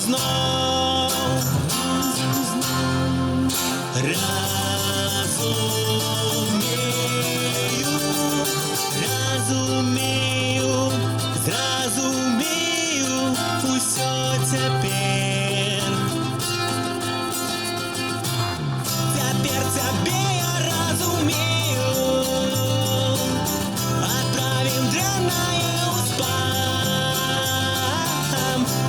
знов. Разумею, зразумею усё цяпер. Цяпер цябе я разумею. Отправим дрянное ў спам.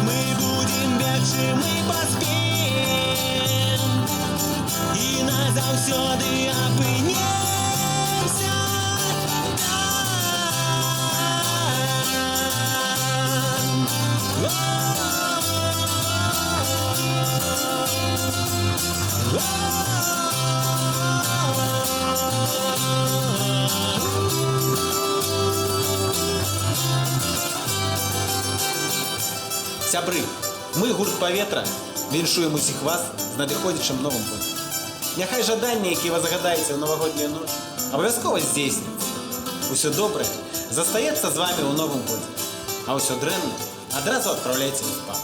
Мы будем бегчы, мы паспеем. І назаўсёды апынемся Сябры, мы, гурт Паветра, віншуем усіх вас з надыходзячым Новым годам. Няхай жаданні, які вы загадаеце ў навагоднюю ноч, абавязкова здзейсняцца. Усё добрае застаецца з вами ў Новым годзе, а ўсё дрэннае адразу адпраўляйце ў спам.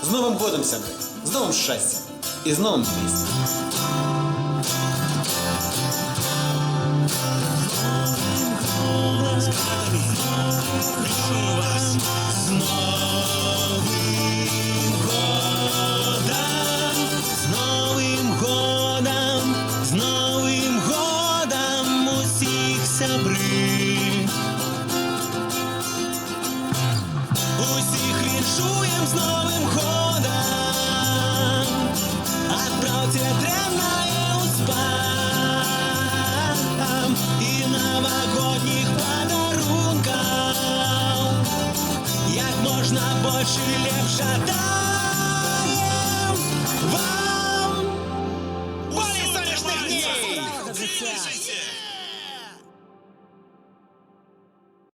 З Новым годам, сябры, з новым шчасцем і з новым песням. З Новым годам усіх сябры. Усіх віншуем з Новым годам. Адпраўце дрэннае ў спам. І навагодніх падарункаў як можна больш і лепш жадаем вам. Более сонячных дней!